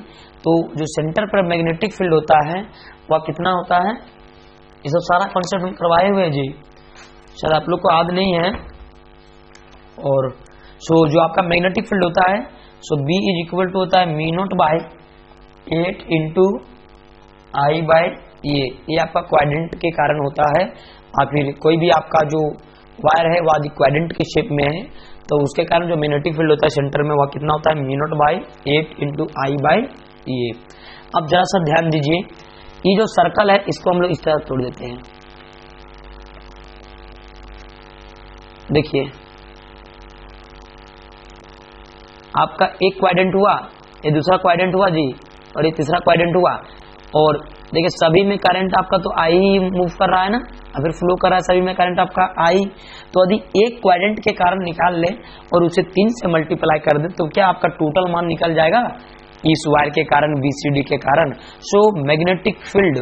तो जो सेंटर पर मैग्नेटिक फील्ड होता है वह कितना होता है, ये सब सारा कॉन्सेप्ट हम करवाए हुए हैं जी, शायद आप लोग को याद नहीं है। और सो जो आपका मैग्नेटिक फील्ड होता है so B is equal to होता है mu naught by 8 into I by ये आपका क्वाड्रेंट के कारण होता है। और फिर कोई भी आपका जो वायर है वह क्वाड्रेंट के शेप में है तो उसके कारण जो मैग्नेटिक फील्ड होता है सेंटर में वह कितना होता है mu naught by 8 into I by ये। अब जरा सा ध्यान दीजिए, ये जो सर्कल है इसको हम लोग इस तरह तोड़ देते हैं। देखिए आपका एक क्वाड्रेंट हुआ, ये दूसरा क्वाड्रेंट हुआ जी, और ये तीसरा क्वाड्रेंट हुआ, और देखिए सभी में करंट आपका तो आई ही मूव कर रहा है ना, अगर फ्लो कर रहा है सभी में करंट आपका आई। तो यदि एक क्वाड्रेंट के कारण निकाल ले और उसे 3 से मल्टीप्लाई कर दे तो क्या आपका टोटल मान निकल जाएगा इस वायर के कारण बीसीडी के कारण। सो मैग्नेटिक फील्ड,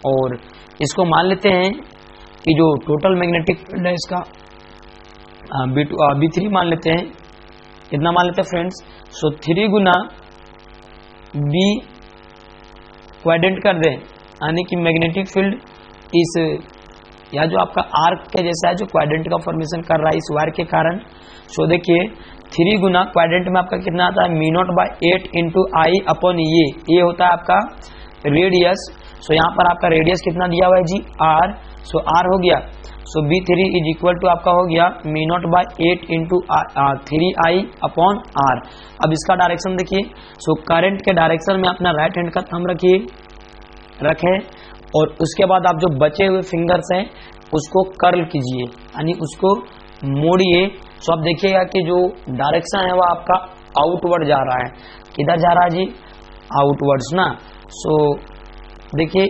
और इसको मान लेते हैं कि जो टोटल मैग्नेटिक फील्ड है इसका B3 मान लेते हैं। कितना मान लेते हैं फ्रेंड्स, सो 3 गुना बी क्वाड्रेंट कर दें, यानी कि मैग्नेटिक फील्ड इस या जो आपका आर्क के जैसा है जो क्वाड्रेंट का फॉर्मेशन कर रहा है इस वायर के कारण। सो देखिए 3 गुना क्वाड्रेंट में आपका कितना आता है mu naught by 8 into I upon ये होता है आपका रेडियस। सो यहाँ पर आपका रेडियस कितना दिया हुआ है जी r, सो r हो गया, सो B3 इज इक्वल टू आपका हो गया मी naught by 8 into 3 I upon r। अब इसका डायरेक्शन देखिए, सो करंट के डायरेक्शन में अपना राइट हैंड का थंब रखें और उसके बाद आप जो बचे हुए फिंगर्स हैं उसको कर्ल कीजिए, यानी उसको मोड़िए। सो आप देखिएगा कि जो डायरेक्शन है वह आपका आउटवर्ड जा रहा है। किधर जा रहा है जी, आउटवर्ड्स ना। सो देखिए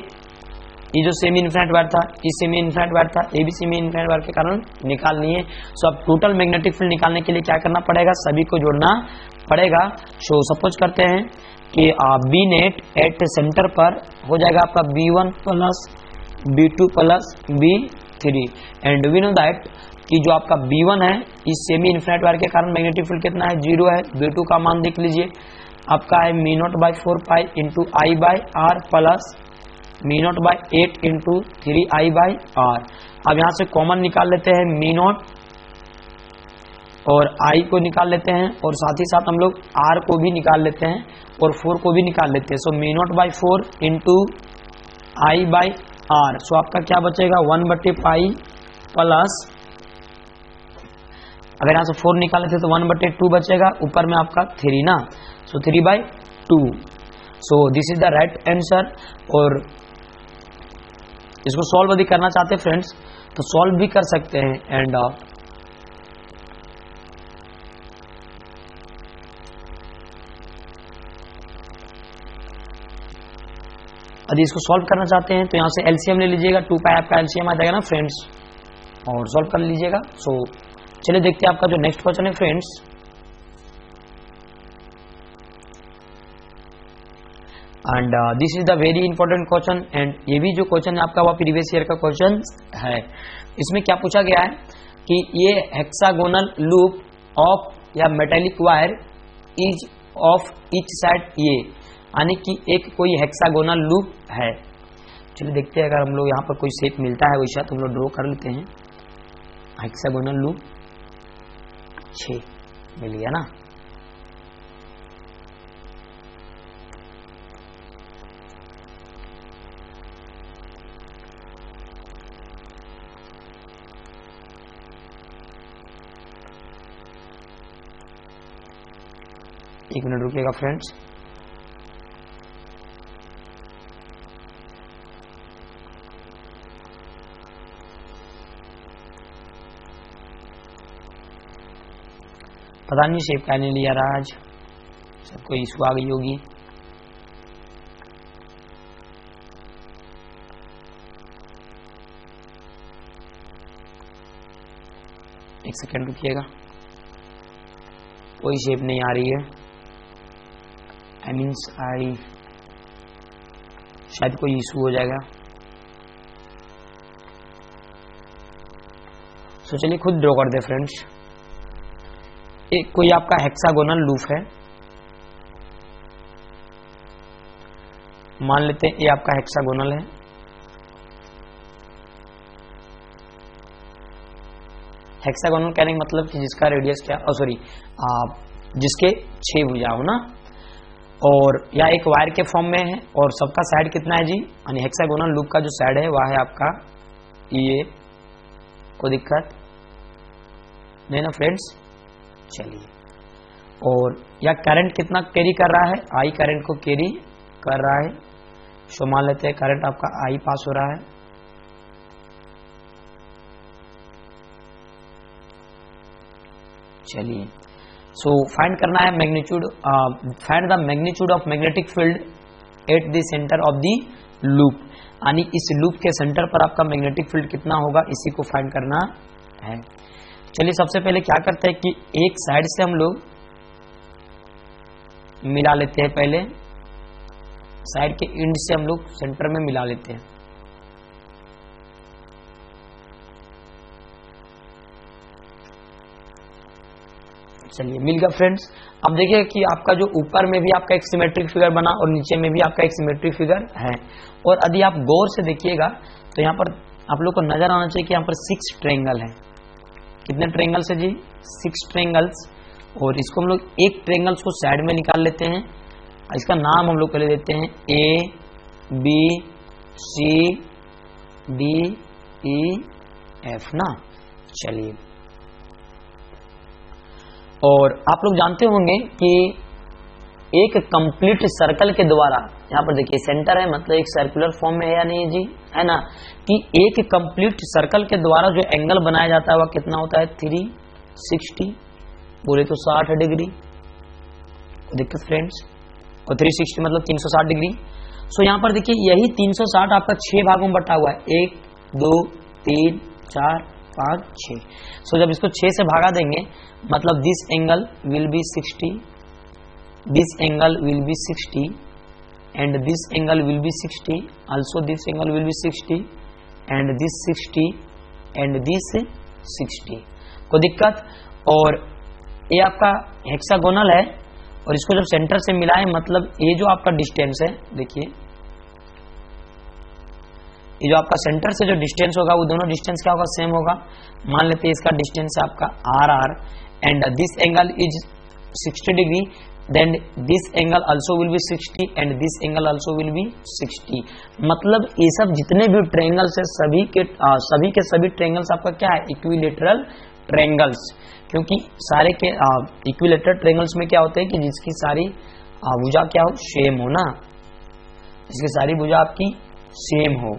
ये जो सेमी इन्फिनिट वायर था, ये सेमी इन्फिनिट वायर था, ये भी सेमी इन्फिनिट वायर के कारण निकालनी है। सो अब टोटल मैग्नेटिक फील्ड निकालने के लिए क्या करना पड़ेगा, सभी को जोड़ना पड़ेगा। सो सपोज करते हैं कि बी नेट एट सेंटर पर हो जाएगा आपका B1 plus B2 plus B3, and we know that कि जो आपका B1 है इस सेमी इन्फिनिट वायर के कारण मैग्नेटिक फील्ड कितना है 0 है। B2 का मान देख लीजिए आपका है mu naught by 4 pi into I by R plus mu naught by 8 into 3 I by R. अब यहाँ से कॉमन निकाल लेते हैं मी नॉट और आई को निकाल लेते हैं और साथ ही साथ हम लोग आर को भी निकाल लेते हैं और 4 को भी निकाल लेते हैं। So mu naught by 4 into I by R. So आपका क्या बचेगा 1 बटे पाई प्लस, अगर यहाँ से 4 निकाल लेते तो 1 बटे 2 बचेगा, ऊपर में आपका 3 ना, सो 3 by 2। So this is the right answer. और इसको सॉल्व यदि करना चाहते हैं फ्रेंड्स तो सॉल्व भी कर सकते हैं। एंड यदि इसको सॉल्व करना चाहते हैं तो यहाँ से एलसीएम ले लीजिएगा, 2 पाई आपका एलसीएम आ जाएगा ना फ्रेंड्स, और सॉल्व कर लीजिएगा। सो चलिए देखते हैं आपका जो नेक्स्ट क्वेश्चन है friends. And this is the very important question, and ये भी जो क्वेश्चन है आपका वह प्रीवियस ईयर का क्वेश्चन है। इसमें क्या पूछा गया है कि ये हेक्सागोनल लूप ऑफ या metallic wire is of each side ये, यानी कि एक कोई हेक्सागोनल लूप है। चलिए देखते हैं, अगर हम लोग यहाँ पर कोई शेप मिलता है वैसा तो हम लोग ड्रॉ कर लेते हैं। हेक्सागोनल लूप 6 मिल गया ना। एक मिनट रुकिएगा फ्रेंड्स। पता नहीं शेप क्या नहीं लिया रहा आज, सबको इशू आ गई होगी। एक सेकेंड रुकिएगा, कोई शेप नहीं आ रही है। आई शायद कोई इशू हो जाएगा। सो चलिए खुद ड्रॉ कर दे फ्रेंड्स। एक कोई आपका हेक्सागोनल लूप है, मान लेते हैं ये आपका हेक्सागोनल है। हेक्सागोनल कहने का मतलब कि जिसका रेडियस क्या, सॉरी जिसके 6 भुजा हो ना, और या एक वायर के फॉर्म में है और सबका साइड कितना है जी, यानी हेक्सागोनल लूप का जो साइड है वह है आपका ये। कोई दिक्कत नहीं ना फ्रेंड्स। चलिए, और या करंट कितना कैरी कर रहा है, आई करंट को कैरी कर रहा है। सो मान लेते हैं करंट आपका आई पास हो रहा है। चलिए, सो फाइंड करना है magnitude, find the magnitude of magnetic field at the centre of the loop, यानी इस लूप के सेंटर पर आपका मैग्नेटिक फील्ड कितना होगा, इसी को फाइंड करना है। चलिए, सबसे पहले क्या करते हैं कि एक साइड से हम लोग मिला लेते हैं। पहले साइड के एंड से हम लोग सेंटर में मिला लेते हैं। चलिए, मिल गया फ्रेंड्स। अब देखिए कि आपका जो ऊपर में भी आपका एक सिमेट्रिक फिगर बना और नीचे में भी आपका एक सिमेट्रिक फिगर है। और यदि आप गौर से देखिएगा तो यहाँ पर आप लोग को नजर आना चाहिए कि यहाँ पर 6 ट्रायंगल है। कितने ट्रायंगल्स है जी, 6 ट्रायंगल्स। और इसको हम लोग एक ट्रायंगल्स को साइड में निकाल लेते हैं। इसका नाम हम लोग पहले देते हैं A B C D E F ना। चलिए, और आप लोग जानते होंगे कि एक कंप्लीट सर्कल के द्वारा, यहाँ पर देखिए सेंटर है मतलब एक सर्कुलर फॉर्म में है या नहीं जी, है ना, कि एक कंप्लीट सर्कल के द्वारा जो एंगल बनाया जाता है वह कितना होता है 360, बोले तो 60 डिग्री। दिक्कत फ्रेंड्स, और 360 मतलब 360 डिग्री। सो यहाँ पर देखिए यही 360 आपका 6 भागों में बटा हुआ है, 1 2 3 4 5 6। सो जब इसको 6 से भागा देंगे मतलब this angle will be 60, this angle will be 60 and this angle will be 60, also this angle will be 60 and this 60 and this 60। कोई दिक्कत। और ये आपका हेक्सागोनल है और इसको जब सेंटर से मिलाएं मतलब ये जो आपका डिस्टेंस है, देखिए ये जो आपका सेंटर से जो डिस्टेंस होगा वो दोनों डिस्टेंस क्या होगा, सेम होगा। मान लेते हैं इसका डिस्टेंस है आपका RR and this angle is 60 degree, then this angle also will be 60 and this angle also will be 60। मतलब ये सब जितने भी ट्रायंगल्स है सभी के सभी ट्रायंगल्स आपका क्या है, इक्विलेटरल ट्रायंगल्स। क्योंकि सारे के इक्विलेटरल ट्रायंगल्स में क्या होता है कि जिसकी सारी भुजा क्या हो, सेम हो ना, जिसकी सारी भुजा आपकी सेम हो।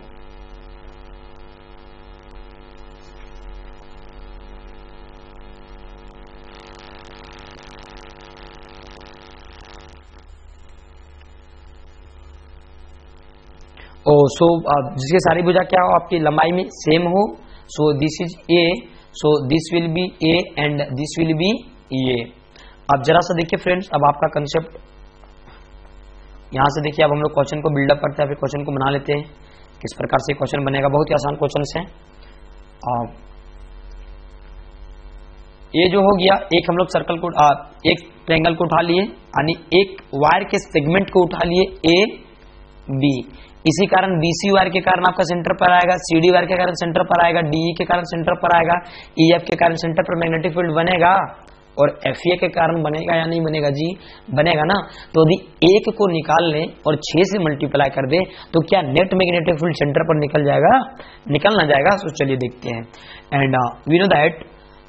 सो जिसकी सारी भुजा क्या हो, आपकी लंबाई में सेम हो। So this is A, so this will be A and this will be A। अब जरा सा देखिए फ्रेंड्स, अब आपका कंसेप्ट यहां से देखिए। अब हम लोग क्वेश्चन को बिल्डअप करते हैं, फिर क्वेश्चन को बना लेते हैं किस प्रकार से क्वेश्चन बनेगा। बहुत ही आसान क्वेश्चन है। ये जो हो गया, एक हम लोग सर्कल को एक ट्रायंगल को उठा लिए, यानी एक वायर के सेगमेंट को उठा लिए A B। इसी कारण BC वायर के कारण आपका सेंटर पर आएगा, CD वायर के कारण सेंटर पर आएगा, DE के कारण सेंटर पर आएगा, EF के कारण सेंटर पर मैग्नेटिक फील्ड बनेगा। और FA के कारण बनेगा या नहीं बनेगा जी? बनेगा ना। तो यदि 1 को निकाल लें और 6 से मल्टीप्लाई कर दे तो क्या नेट मैग्नेटिक फील्ड सेंटर पर निकल जाएगा? निकल ना जाएगा? तो चलिए देखते हैं। एंड वी नो दैट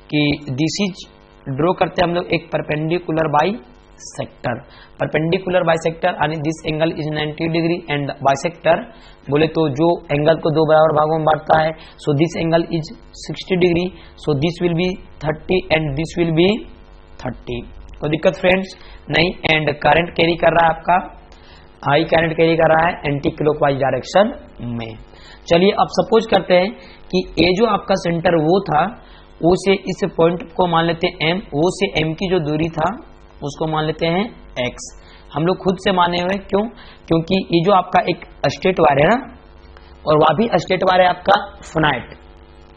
कि दिस इज ड्रॉ करते हैं हम लोग एक perpendicular bisector. Perpendicular bisector यानी this angle is 90 degree and bisector बोले तो जो एंगल को दो बराबर भागों में बांटता है, so this angle is 60 degree, so this will be 30 and this will be 30। कोई दिक्कत फ्रेंड्स? नहीं। एंड करंट कैरी कर रहा है आपका, आई करंट कैरी कर रहा है एंटी क्लॉकवाइज डायरेक्शन में। चलिए अब सपोज करते हैं कि ए जो आपका सेंटर वो था, ओ से इस पॉइंट को मान लेते हैं एम, ओ से एम की जो दूरी था उसको मान लेते हैं एक्स। हम लोग खुद से माने हुए, क्यों? क्योंकि ये जो आपका एक स्ट्रेट वायर है ना, और वह भी स्ट्रेट वायर है आपका फिनाइट।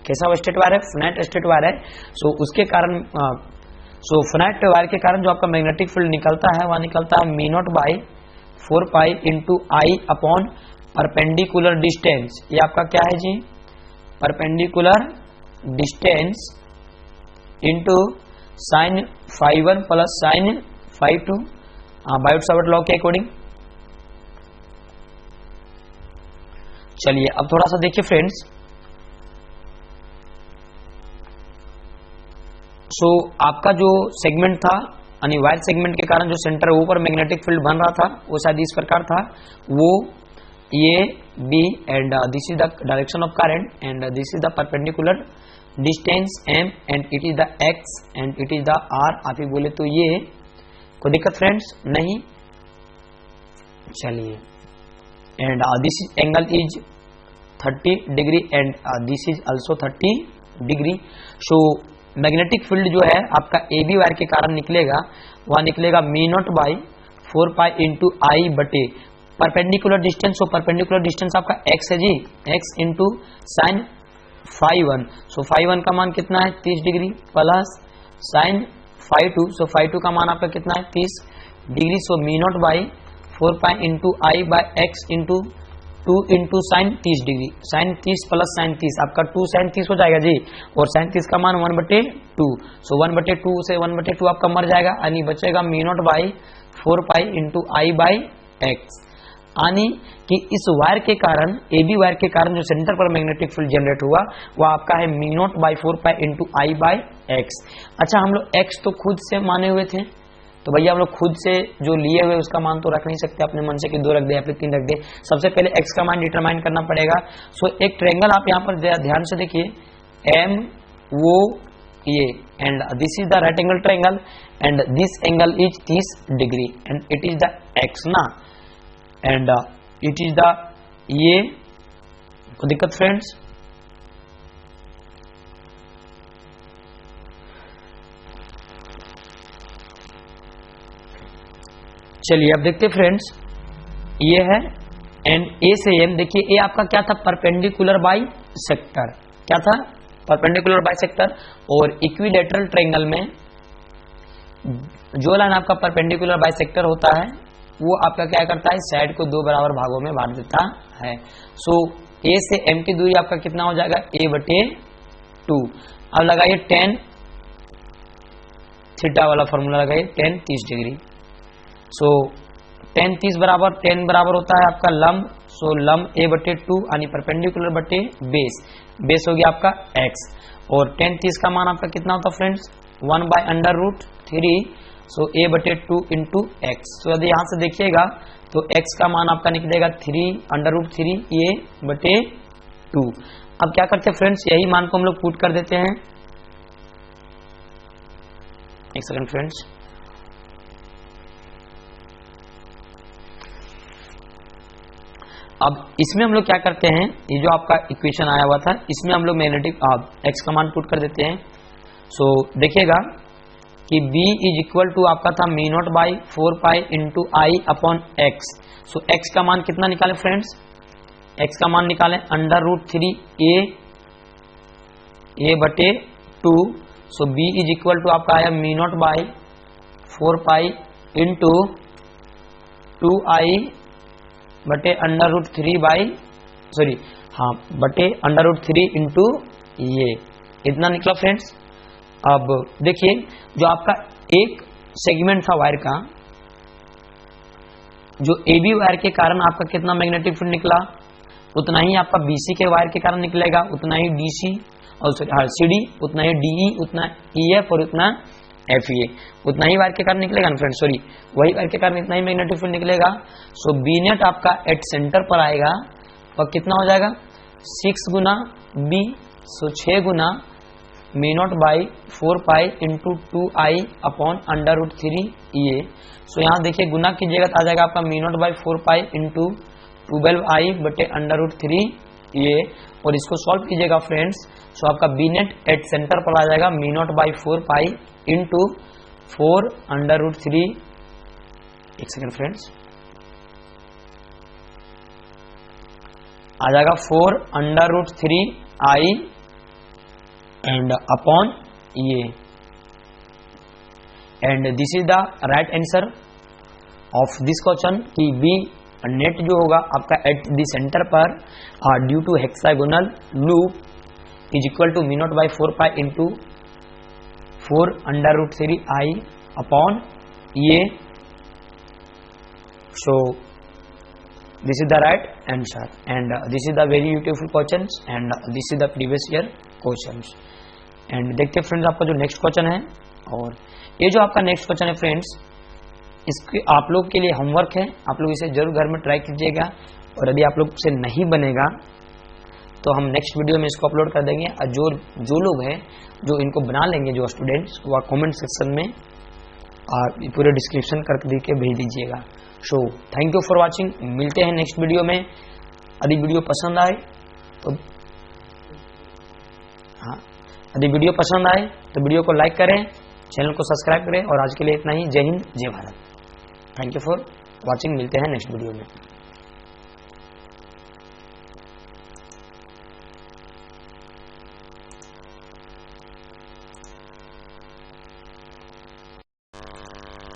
कैसा स्ट्रेट वायर है? फिनाइट स्ट्रेट वायर है। सो उसके कारण फिनाइट वायर के कारण जो आपका मैग्नेटिक फील्ड निकलता है वह निकलता है μ0 by 4 pi into I upon perpendicular distance. ये आपका क्या है जी? Perpendicular distance into sine φ1 plus sine φ2 Biot Savart law के अकॉर्डिंग। चलिए अब थोड़ा सा देखिए फ्रेंड्स। सो आपका जो सेगमेंट था यानी वायर सेगमेंट के कारण जो सेंटर ऊपर मैग्नेटिक फील्ड बन रहा था वो शायद इस प्रकार था, वो A B and this is the direction of current and this is the perpendicular distance m and it is the x and it is the r। आप ही बोले तो ये। कोई दिक्कत फ्रेंड्स? नहीं। चलिए and this angle is 30 degree and this is also 30 degree. So magnetic field जो है आपका ए बी वायर के कारण निकलेगा, वह निकलेगा μ0 बाई 4 पाई इंटू आई बटे perpendicular distance. So perpendicular distance आपका x है जी, x इंटू साइन φ1। सो φ1 का मान कितना है? 30 डिग्री प्लस साइन φ2। सो φ2 का मान आपका कितना है? 30 degree. So μ0 by 4 pi into I by x into 2 into sine 30 degree. Sine 30 plus sine 30 आपका 2 साइन 30 हो जाएगा जी, और साइन 30 का मान 1/2। सो 1/2 से 1/2 आपका मर जाएगा, यानी बचेगा μ0 by 4 pi into I by x. यानी कि इस वायर के कारण, ए बी वायर के कारण जो सेंटर पर मैग्नेटिक फील्ड जनरेट हुआ वह आपका है μ0 by 4 pi into I by x. अच्छा, हम लोग एक्स तो खुद से माने हुए थे, तो भैया हम लोग खुद से जो लिए हुए उसका मान तो रख नहीं सकते अपने मन से कि 2 रख दे या फिर 3 रख दे। सबसे पहले एक्स का मान डिटरमाइन करना पड़ेगा। सो एक ट्रायंगल आप यहाँ पर ध्यान से देखिए, एम वो ये and this is the right angle triangle and this angle is 30 degree and it is the x ना, एंड इट इज द ये। कोई दिक्कत फ्रेंड्स? चलिए अब देखते फ्रेंड्स, ये है एंड ए से एम। देखिए ए आपका क्या था? Perpendicular by sector. क्या था? Perpendicular by sector. और इक्विलेटरल ट्रायंगल में जो लाइन आपका परपेंडिकुलर बाई सेक्टर होता है वो आपका क्या करता है? साइड को 2 बराबर भागों में बांट देता है। सो ए से एम की दूरी आपका कितना हो जाएगा? a/2। अब लगाइए tan थीटा वाला फॉर्मूला लगाइए, tan 30 डिग्री। सो tan 30 बराबर, tan बराबर होता है आपका लंब। सो लंब a/2 यानी परपेंडिकुलर बटे बेस। बेस हो गया आपका x, और tan 30 का मान आपका कितना होता है फ्रेंड्स? 1/√3। सो a/2 इंटू एक्स। तो यदि यहां से देखिएगा तो x का मान आपका निकलेगा 3/√3 a/2। अब क्या करते हैं फ्रेंड्स? यही मान को हम लोग पुट कर देते हैं। एक सेकंड फ्रेंड्स, अब इसमें हम लोग क्या करते हैं? ये जो आपका इक्वेशन आया हुआ था इसमें हम लोग मैग्नेटिक एक्स का मान पुट कर देते हैं। सो देखिएगा कि b इज इक्वल टू आपका था μ0 by 4 pi into I upon x. So x का मान कितना निकाले फ्रेंड्स? x का मान निकालें √3 a/2। So b is equal to आपका आया μ0 बाई 4 पाई इंटू 2i बटे √3 बाई बटे √3 इंटू ये इतना निकला फ्रेंड्स। अब देखिए जो आपका एक सेगमेंट था वायर का, जो AB वायर के कारण आपका कितना मैग्नेटिक फील्ड निकला, उतना ही आपका BC के वायर के कारण निकलेगा, उतना ही DC और CD, उतना ही DE, उतना EF और उतना FE, उतना ही वायर के कारण निकलेगा ना फ्रेंड, सॉरी वही वायर के कारण इतना ही मैग्नेटिक फील्ड निकलेगा। सो B नेट आपका एट सेंटर पर आएगा और कितना हो जाएगा 6 गुना B, सो 6 गुना μ0 by 4 pi into 2I upon √3 EA। So यहाँ देखिए गुना कीजिएगा तो आ जाएगा आपका μ0 बाई 4 पाई इंटू 12I बटे √3 EA, और इसको सॉल्व कीजिएगा फ्रेंड्स। सो आपका B नेट एट सेंटर पर आ जाएगा μ0 बाई 4 पाई इंटू 4 √3, एक सेकेंड फ्रेंड्स, आ जाएगा 4 √3I and upon EA, and this is the right answer of this question कि B नेट जो होगा आपका एट द सेंटर पर due to hexagonal loop is equal to μ0 by 4 pi into 4 √3I upon EA। So this is the right answer and this is the very beautiful questions and this is the previous year questions। And देखते friends आपका जो next question है, और ये जो आपका next question है friends, इसके आप लोग के लिए होमवर्क है, आप लोग इसे जरूर घर में ट्राई कीजिएगा, और यदि आप लोग से नहीं बनेगा तो हम नेक्स्ट वीडियो में इसको अपलोड कर देंगे। और जो लोग हैं जो इनको बना लेंगे, जो स्टूडेंट्स, वह कमेंट सेक्शन में और पूरे डिस्क्रिप्शन कर के भेज दीजिएगा। So thank you for watching, मिलते हैं नेक्स्ट वीडियो में। यदि वीडियो पसंद आए तो यदि वीडियो पसंद आए तो वीडियो को लाइक करें, चैनल को सब्सक्राइब करें, और आज के लिए इतना ही। जय हिंद, जय Bharat. Thank you for watching, मिलते हैं नेक्स्ट वीडियो में।